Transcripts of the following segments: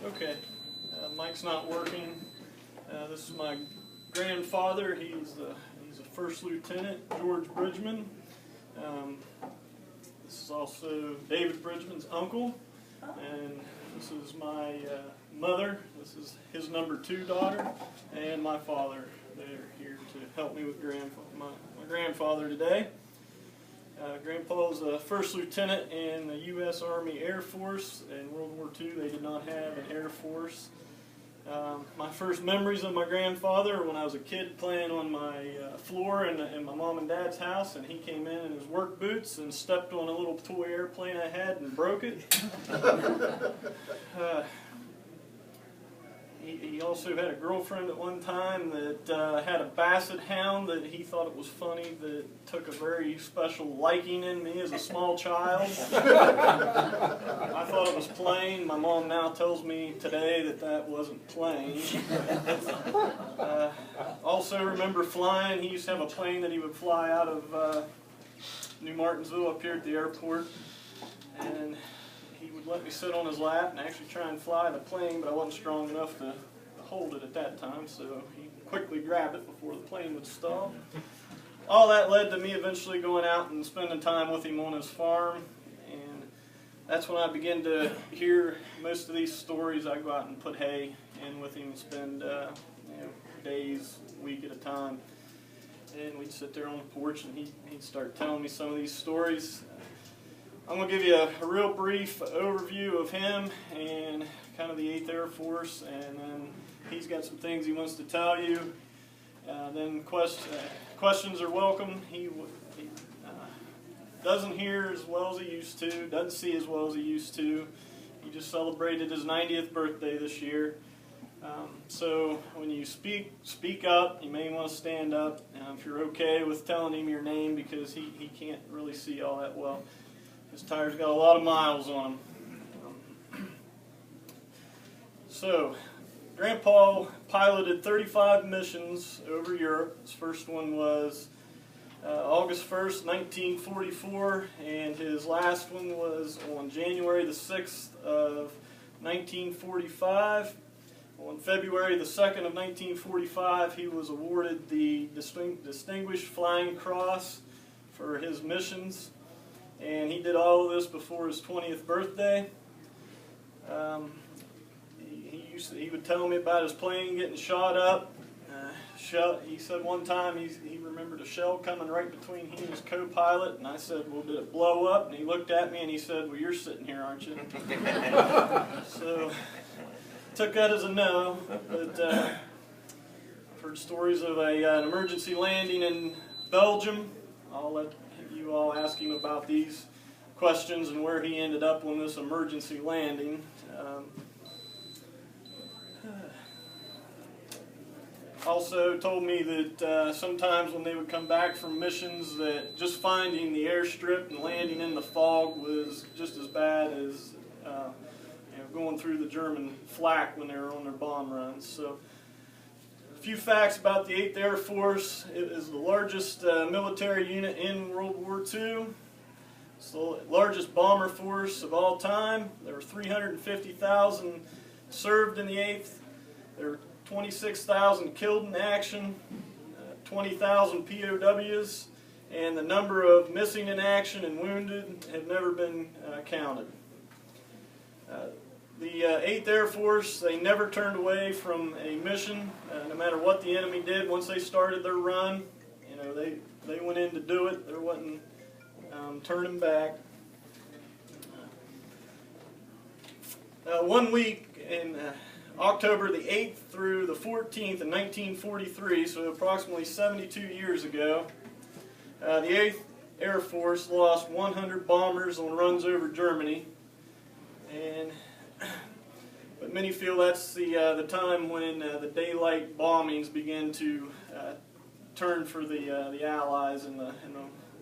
Okay, mic's not working. This is my grandfather. He's a first lieutenant, George Bridgeman. This is also David Bridgeman's uncle, and this is my mother. This is his number 2 daughter, and my father. They're here to help me with my grandfather today. Grandpa was a first lieutenant in the U.S. Army Air Force. In World War II, they did not have an Air Force. My first memories of my grandfather are when I was a kid playing on my floor in my mom and dad's house, and he came in his work boots and stepped on a little toy airplane I had and broke it. He also had a girlfriend at one time that had a basset hound that he thought it was funny that took a very special liking in me as a small child. I thought it was plain. My mom now tells me today that that wasn't plain. Also remember flying. He used to have a plane that he would fly out of New Martinsville up here at the airport, and he would let me sit on his lap and actually try and fly the plane, but I wasn't strong enough to hold it at that time, so he quickly grabbed it before the plane would stall. All that led to me eventually going out and spending time with him on his farm, and that's when I began to hear most of these stories. I'd go out and put hay in with him and spend days, a week at a time, and we'd sit there on the porch and he'd start telling me some of these stories. I'm going to give you a real brief overview of him and kind of the 8th Air Force, and then he's got some things he wants to tell you. Then questions are welcome. He doesn't hear as well as he used to, doesn't see as well as he used to. He just celebrated his 90th birthday this year. So when you speak up, you may want to stand up if you're okay with telling him your name, because he can't really see all that well. His tire's got a lot of miles on them. So, Grandpa piloted 35 missions over Europe. His first one was August 1st, 1944, and his last one was on January the 6th of 1945. On February the 2nd of 1945, he was awarded the Distinguished Flying Cross for his missions. And he did all of this before his 20th birthday. He would tell me about his plane getting shot up. He said one time he remembered a shell coming right between he and his co-pilot, and I said, well, did it blow up? And he looked at me and he said, well, you're sitting here, aren't you? So took that as a no, but I've heard stories of an emergency landing in Belgium. I'll let you all ask him about these questions and where he ended up on this emergency landing. Also told me that sometimes when they would come back from missions, that just finding the airstrip and landing in the fog was just as bad as going through the German flak when they were on their bomb runs. So, a few facts about the 8th Air Force. It is the largest military unit in World War II. It's the largest bomber force of all time. There were 350,000 served in the 8th. There were 26,000 killed in action, 20,000 POWs, and the number of missing in action and wounded have never been counted. The 8th Air Force, they never turned away from a mission, no matter what the enemy did. Once they started their run, they went in to do it. There wasn't turning back. 1 week in October the 8th through the 14th in 1943, so approximately 72 years ago, the 8th Air Force lost 100 bombers on runs over Germany, but many feel that's the time when the daylight bombings began to turn for the Allies, and the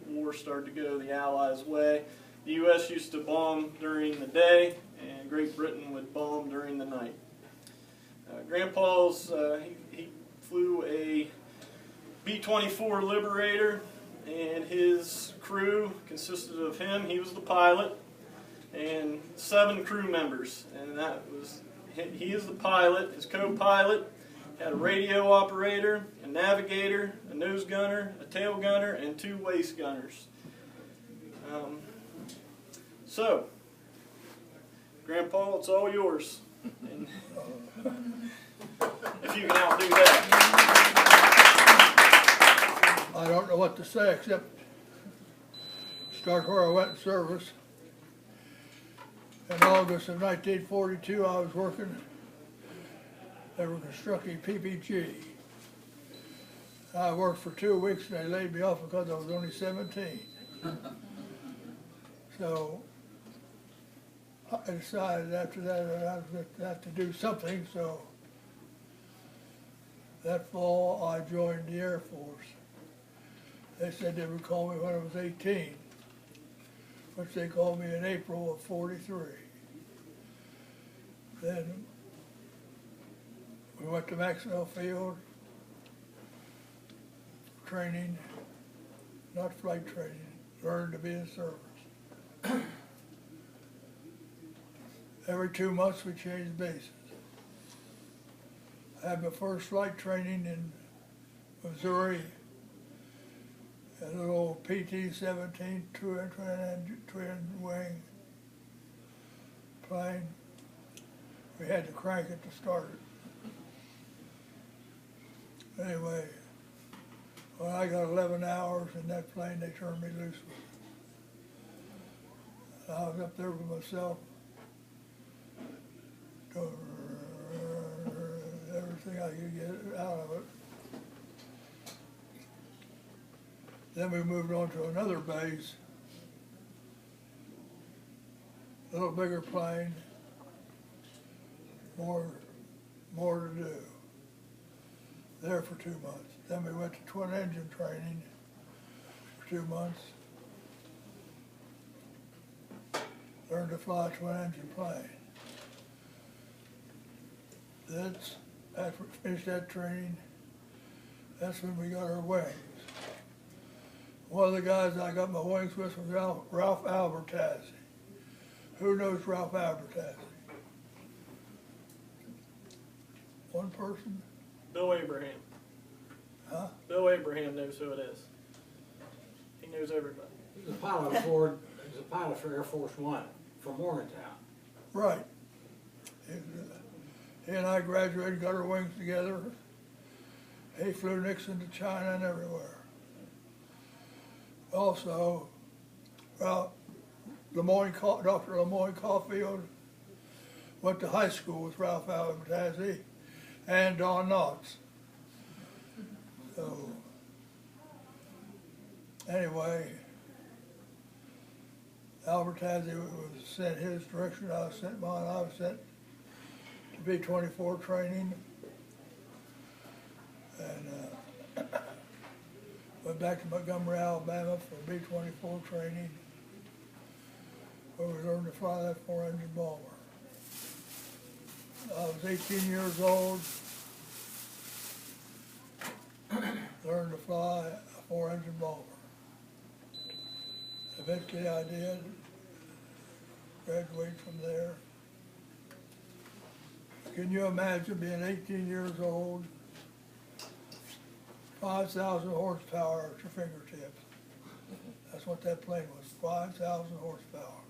war started to go the Allies' way. The U.S. used to bomb during the day, and Great Britain would bomb during the night. Grandpa's, he flew a B-24 Liberator, and his crew consisted of him. He was the pilot, and 7 crew members, and that was he is the pilot. His co-pilot had a radio operator, a navigator, a nose gunner, a tail gunner, and 2 waist gunners. So, Grandpa, it's all yours. And if you can outdo that. I don't know what to say except start where I went in service. In August of 1942, I was working. They were constructing PPG. I worked for 2 weeks and they laid me off because I was only 17. So I decided after that I was going to have to do something, so that fall I joined the Air Force. They said they would call me when I was 18, which they called me in April of '43. Then we went to Maxwell Field, training, not flight training, learned to be in service. Every 2 months we changed bases. I had my first flight training in Missouri, a little PT-17 twin wing plane. We had to crank it to start it. Anyway, when I got 11 hours in that plane, they turned me loose with it. I was up there with myself, doing everything I could get out of it. Then we moved on to another base, a little bigger plane, more to do. There for 2 months. Then we went to twin engine training for 2 months. Learned to fly a twin engine plane. That's, after we finished that training, that's when we got our wings. One of the guys I got my wings with was Ralph Albertazzi. Who knows Ralph Albertazzi? One person? Bill Abraham. Huh? Bill Abraham knows who it is. He knows everybody. He's a pilot for Air Force One from Morgantown. Right. He and I graduated, got our wings together. He flew Nixon to China and everywhere. Also, well, Dr. Lemoyne Caulfield went to high school with Ralph Albertazzi and Don Knotts. So, anyway, Albertazzi was sent his direction, I was sent mine. I was sent to B-24 training, and went back to Montgomery, Alabama for B-24 training, where we learned to fly that 4-engine bomber. I was 18 years old, learned to fly a 4-engine bomber. Eventually I did, graduate from there. Can you imagine being 18 years old, 5,000 horsepower at your fingertips? That's what that plane was, 5,000 horsepower.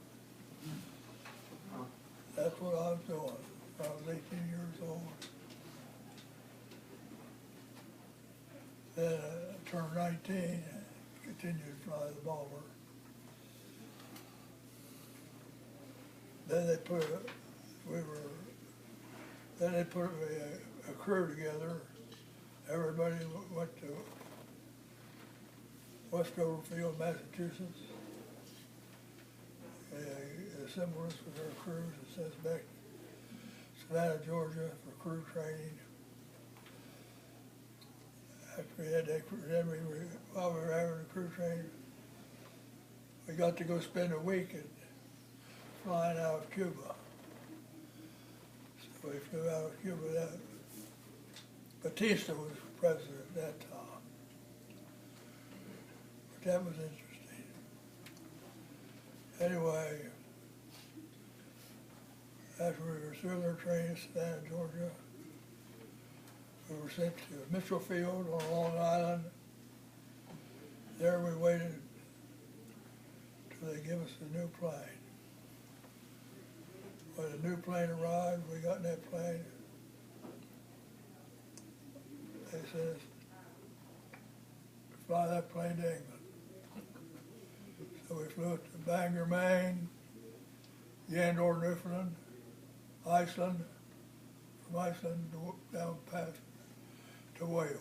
That's what I was doing when I was 18 years old. Then I turned 19 and continued to fly the bomber. Then they put a crew together. Everybody went to Westover Field, Massachusetts. They assembled us with their crews and sent us back to Savannah, Georgia for crew training. After we had that, while we were having the crew training, we got to go spend a week flying out of Cuba. So we flew out of Cuba. Batista was president at that time. But that was interesting. Anyway, After we were through their training in Savannah, Georgia, we were sent to Mitchell Field on Long Island. There we waited till they give us a new plane. When the new plane arrived, we got in that plane. They said, fly that plane to England. So we flew it to Bangor, Maine, Yandor, Newfoundland, Iceland, from Iceland down past to Wales.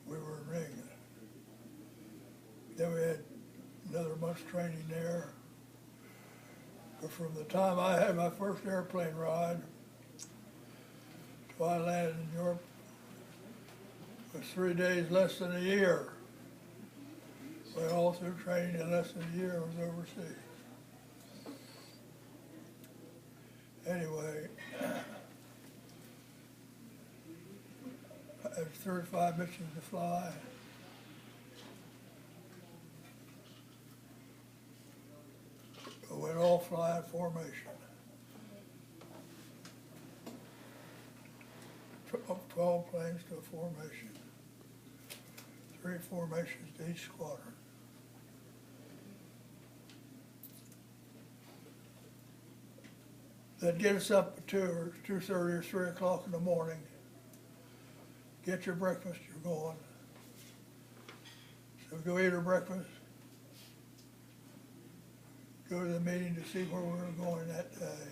We were in England. Then we had another month's training there. But from the time I had my first airplane ride till I landed in Europe, it was 3 days less than a year. But all through training in less than a year I was overseas. Anyway, I had 35 missions to fly. We'd all fly in formation. 12 planes to a formation. 3 formations to each squadron. They'd get us up at 2:30 or 3 o'clock in the morning. Get your breakfast, you're going. So we go eat our breakfast. Go to the meeting to see where we were going that day.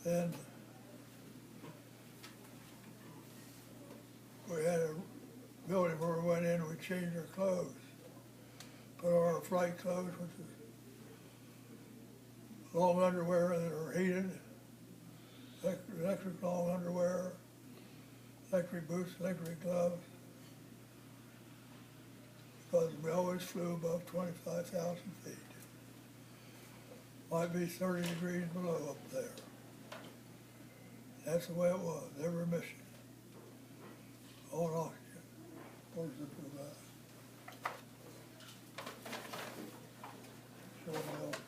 Then we had a building where we went in and we changed our clothes. Put on our flight clothes, which is long underwear that are heated, electric long underwear, electric boots, electric gloves. Because we always flew above 25,000 feet. Might be 30 degrees below up there. That's the way it was, every mission. On oxygen. Where's the provide? Show me oxygen.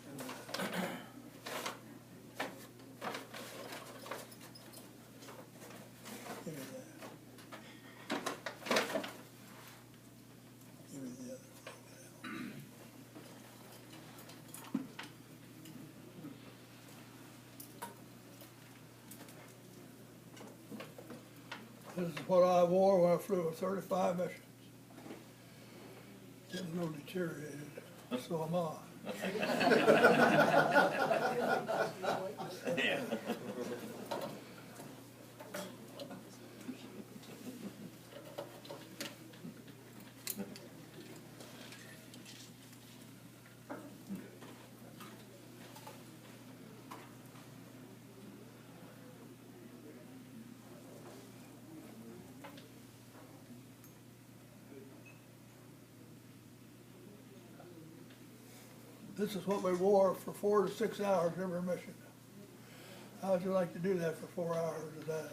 Give me that. Give me the other one. This is what I wore when I flew with 35 missions. Getting a little deteriorated, so am I. Yeah. This is what we wore for 4 to 6 hours every mission. How would you like to do that for 4 hours a day?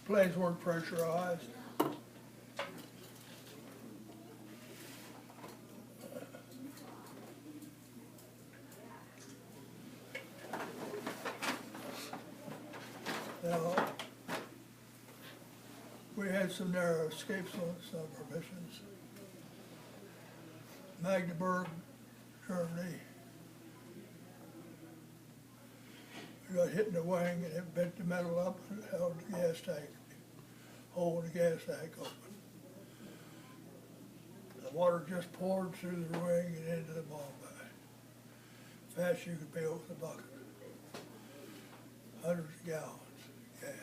Planes weren't pressurized. Now, we had some narrow escapes on some of our missions. Magdeburg, Germany. We got hit in the wing and it bent the metal up and held the gas tank, holding the gas tank open. The water just poured through the wing and into the bomb bay. Fast you could fill with a bucket. Hundreds of gallons of gas.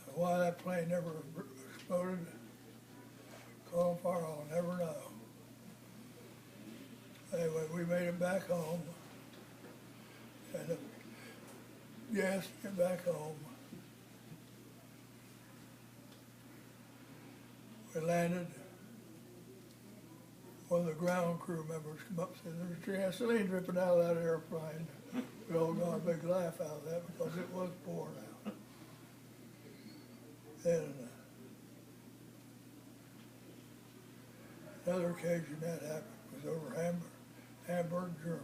And why that plane never exploded, caught on fire, I'll never know. Anyway, we made it back home. And the gas to get back home. We landed. One of the ground crew members come up and said, "There's gasoline dripping out of that airplane." We all got a big laugh out of that because it was pouring out. And Another occasion that happened was over Hamburg, Germany.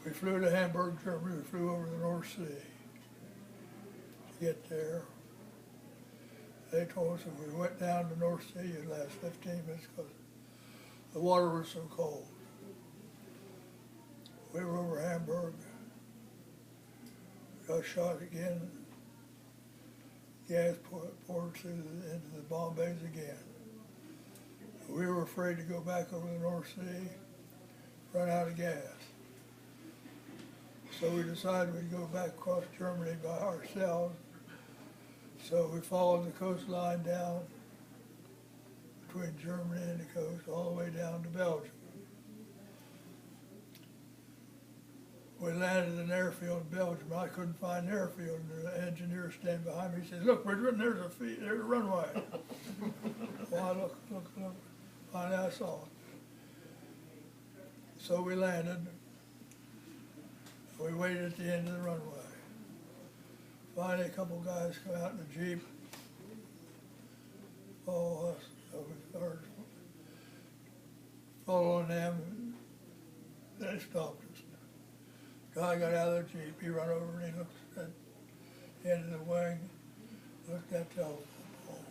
We flew to Hamburg, Germany. We flew over the North Sea. To get there, they told us if we went down the North Sea, it'd last 15 minutes because the water was so cold. We were over Hamburg, got shot again, gas poured into the bomb bays again. We were afraid to go back over the North Sea, run out of gas. So we decided we'd go back across Germany by ourselves. So we followed the coastline down between Germany and the coast, all the way down to Belgium. We landed in an airfield in Belgium. I couldn't find an airfield, and the engineer standing behind me. He says, "Look, Bridgeman, there's a runway." Well, I look. Finally, I saw it. So we landed. We waited at the end of the runway. Finally, a couple of guys come out in a Jeep, follow us. So we started following them, and they stopped us. Guy got out of the Jeep. He ran over and he looked at the end of the wing, looked at the telephone pole,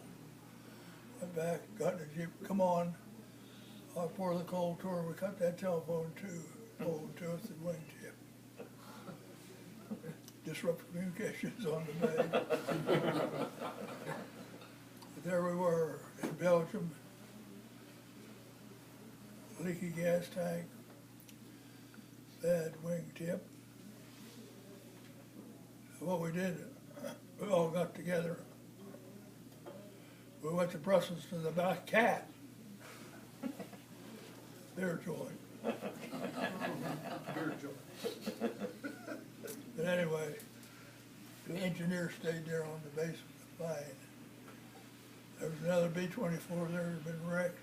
went back, got in the Jeep. Come on. Before the cold tour, we cut that telephone pole to us at wingtip. Disrupt communications on the bay. But there we were in Belgium, leaky gas tank, bad wingtip. So what we did, we all got together. We went to Brussels to the Black Cat beer joint. Beer joint. But anyway, the engineer stayed there on the base of the plane. There was another B-24 there that had been wrecked.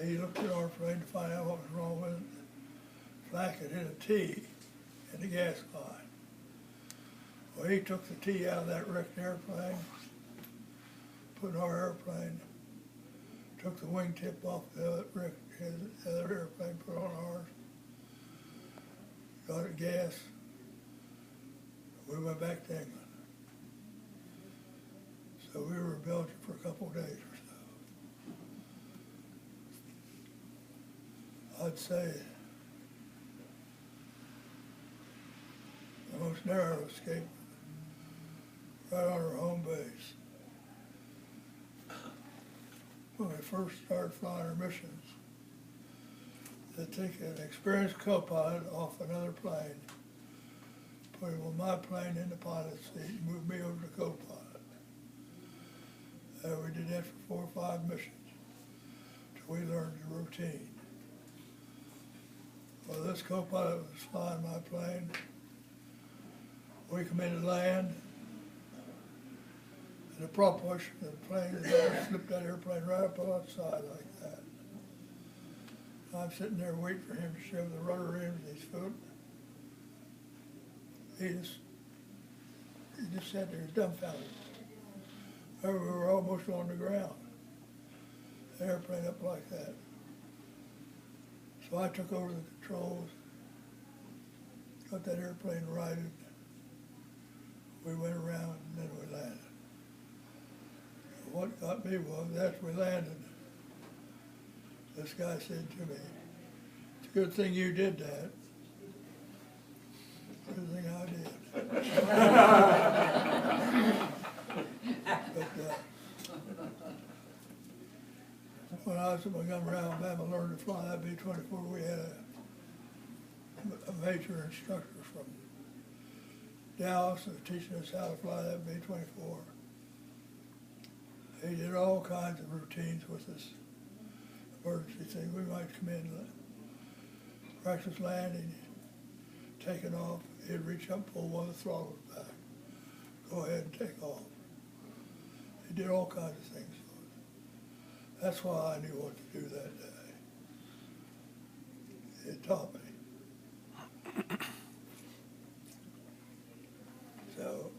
He looked at our plane to find out what was wrong with it. Flak had hit a T in the gas line. Well, he took the T out of that wrecked airplane, put in our airplane, took the wingtip off the other airplane, put on ours. Got it gas. We went back to England. So we were in Belgium for a couple of days or so. I'd say the most narrow escape right on our home base. When we first started flying our missions, they take an experienced co-pilot off another plane, put him on my plane in the pilot's seat, and move me over to co-pilot. We did that for 4 or 5 missions, till we learned the routine. Well, this co-pilot was flying my plane. We come into land, and the prop push, the plane slipped that airplane right up outside like that. I'm sitting there waiting for him to shove the rudder in with his foot. He just sat there dumbfounded. We were almost on the ground. The airplane up like that. So I took over the controls, got that airplane righted. We went around and then we landed. What got me was after we landed, this guy said to me, "It's a good thing you did that." Good thing I did. But when I was in Montgomery, Alabama, learned to fly that B-24, we had a major instructor from Dallas that was teaching us how to fly that B-24. He did all kinds of routines with us. Emergency thing. We might come in, practice landing, taking off. He'd reach up, pull one of the throttles back. Go ahead and take off. He did all kinds of things for us. That's why I knew what to do that day. It taught me. So,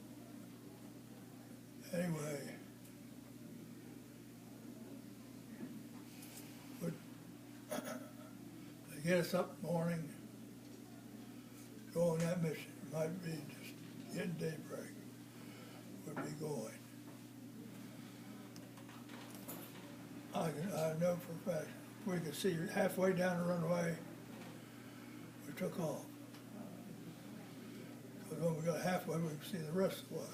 anyway, get us up in the morning, go on that mission. It might be just getting daybreak, would be going. I know for a fact, we could see halfway down the runway, we took off. Because when we got halfway, we could see the rest of the way.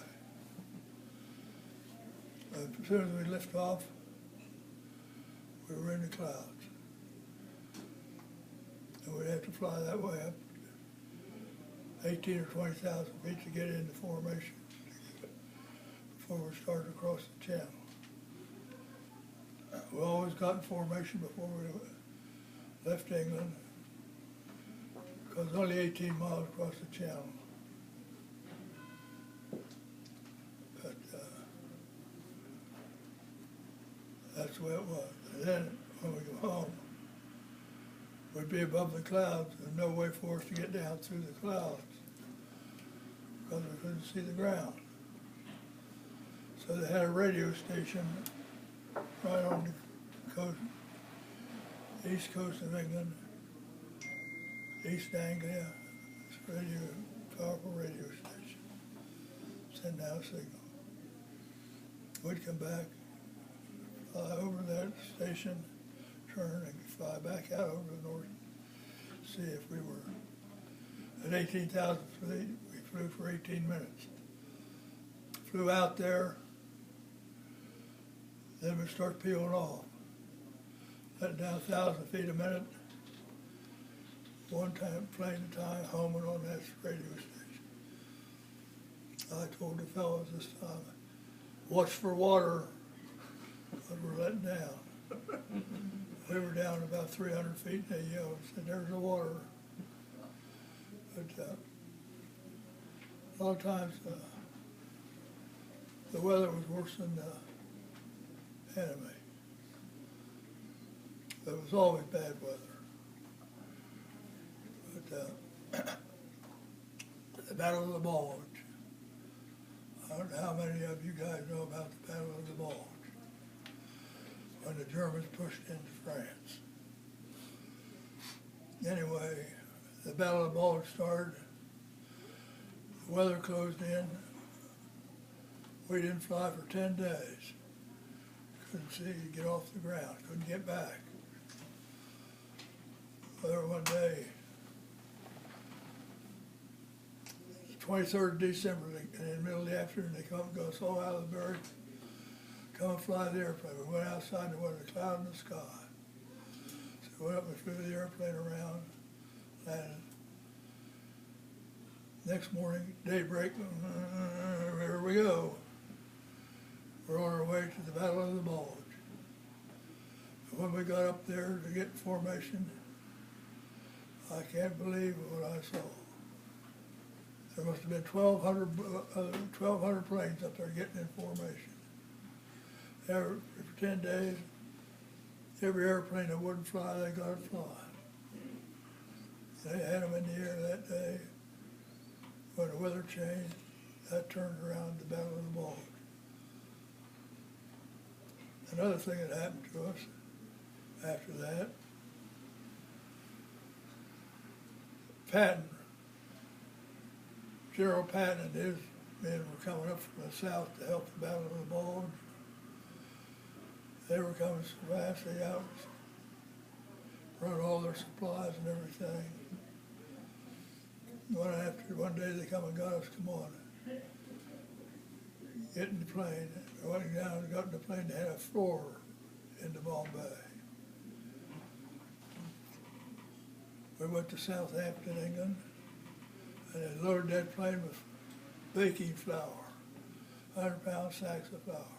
As soon as we lift off, we were in the clouds. And we'd have to fly that way up 18 or 20,000 feet to get into formation before we started across the channel. We always got in formation before we left England, because it's only 18 miles across the channel. But that's the way it was. And then when we go home, we'd be above the clouds and no way for us to get down through the clouds because we couldn't see the ground. So they had a radio station right on the coast, east coast of England, East Anglia. It's a powerful radio station. Send out a signal. We'd come back, fly over that station, turn and fly back out over the north, see if we were at 18,000 feet. We flew for 18 minutes. Flew out there, then we start peeling off. Let down 1,000 feet a minute, one time, plane at a time, homing on that radio station. I told the fellows this time, watch for water, because we're letting down. We were down about 300 feet, and they yelled and said, there's the water. But a lot of times the weather was worse than the enemy. There was always bad weather. But the Battle of the Bulge. I don't know how many of you guys know about the Battle of the Bulge, when the Germans pushed into France. Anyway, the Battle of the Bulge started. The weather closed in. We didn't fly for 10 days. Couldn't see, get off the ground, couldn't get back. There one day, 23rd of December, in the middle of the afternoon, they come and got us all out of the berth, come and fly the airplane. We went outside and there wasn't a cloud in the sky. So we went up and flew the airplane around, landed. Next morning, daybreak, here we go. We're on our way to the Battle of the Bulge. And when we got up there to get in formation, I can't believe what I saw. There must have been 1,200 planes up there getting in formation. For 10 days, every airplane that wouldn't fly, they got it flying. They had them in the air that day. When the weather changed, that turned around the Battle of the Bulge. Another thing that happened to us after that, Patton, General Patton and his men were coming up from the south to help the Battle of the Bulge. They were coming so fast, they out, run all their supplies and everything. One day they come and got us, come on, get in the plane. I went down and got in the plane, they had a floor into Bombay. We went to Southampton, England, and they loaded that plane with baking flour, 100-pound sacks of flour.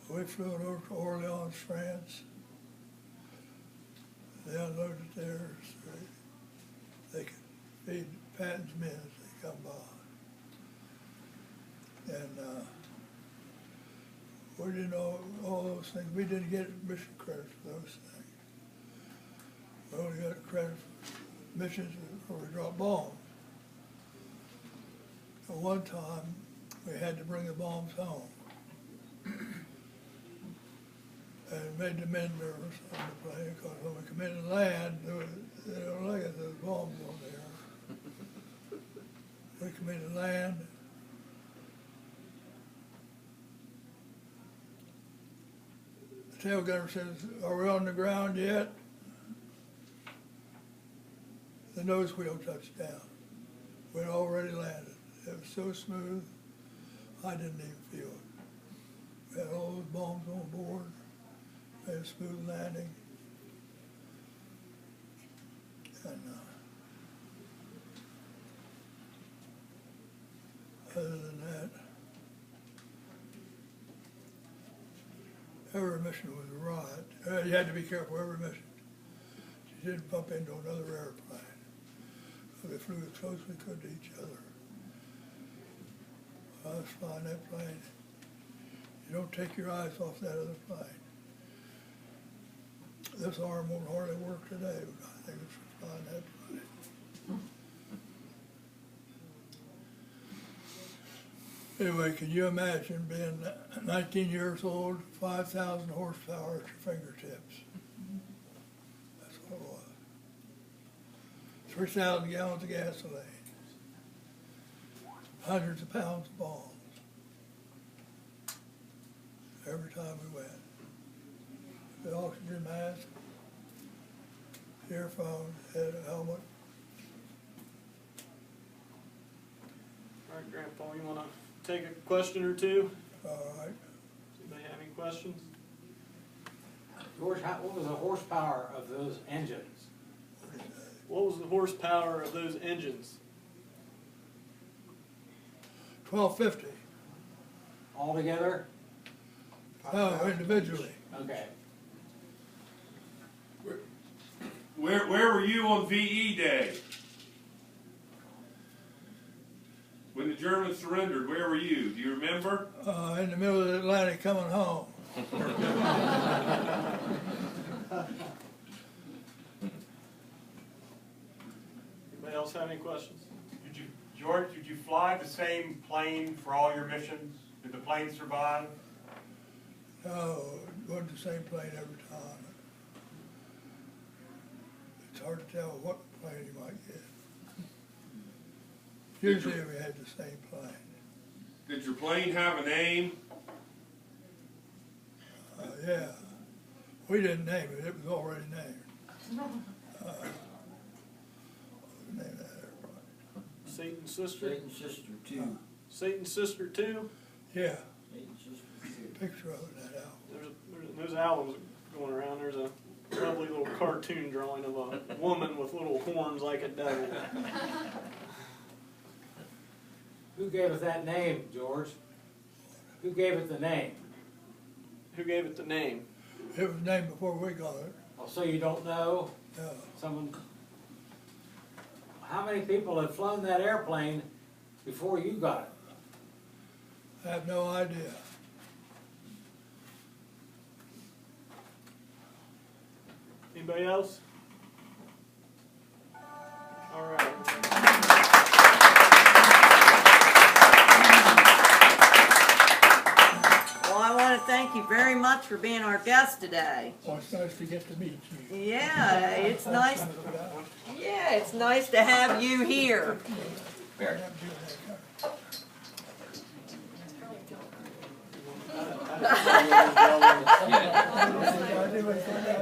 We flew it over to Orleans, France. They unloaded it there so they could feed Patton's men as they come by. And we didn't know all those things. We didn't get mission credit for those things. We only got credit for missions where we dropped bombs. At one time, we had to bring the bombs home. and made the men nervous on the plane, because when we come in to land, they don't look at those bombs on there. We come in to land. The tail gunner says, "Are we on the ground yet?" The nose wheel touched down. We'd already landed. It was so smooth, I didn't even feel it. We had all those bombs on board, made a smooth landing. And other than that, every mission was a ride. You had to be careful every mission. You didn't bump into another airplane. They flew as close as we could to each other. I was flying that plane. You don't take your eyes off that other plane. This arm won't hardly work today, but I think it's flying that plane. Anyway, can you imagine being 19 years old, 5,000 horsepower at your fingertips? That's what it was. 3,000 gallons of gasoline, hundreds of pounds of bombs every time we went. The oxygen mask, earphones, head, helmet. All right, Grandpa, you want to take a question or two? All right. Does anybody have any questions? George, what was the horsepower of those engines? What was the horsepower of those engines? 1250. All together? No, individually. Okay. Where were you on VE Day? When the Germans surrendered, where were you? Do you remember? In the middle of the Atlantic coming home. Anybody else have any questions? George, did you fly the same plane for all your missions? Did the plane survive? No, it wasn't the same plane every time. It's hard to tell what plane you might get. Usually we had the same plane. Did your plane have a name? Yeah. We didn't name it, it was already named. What was the name of that airplane? Satan's Sister? Satan's Sister 2. Satan's Sister 2? Yeah, Satan's Sister 2. picture of it, that album. There's those albums going around. There's a lovely little cartoon drawing of a woman with little horns like a devil. Who gave it that name, George? Who gave it the name? Who gave it the name? It was named before we got it. Oh, so you don't know? No. Someone. How many people had flown that airplane before you got it? I have no idea. Anybody else? All right. Well, I want to thank you very much for being our guest today. Well, it's nice to get to meet you. Yeah, it's nice. Yeah, it's nice to have you here.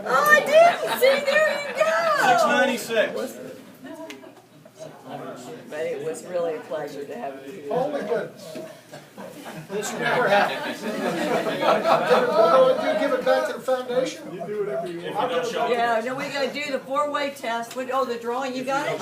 Oh, I didn't see. There you go. 696. But it was really a pleasure to have you here. Oh my goodness. This never happened. Although you give it back to the foundation? You do whatever you want. Yeah, no, we got to do the 4-way test. Oh, the drawing, you got it?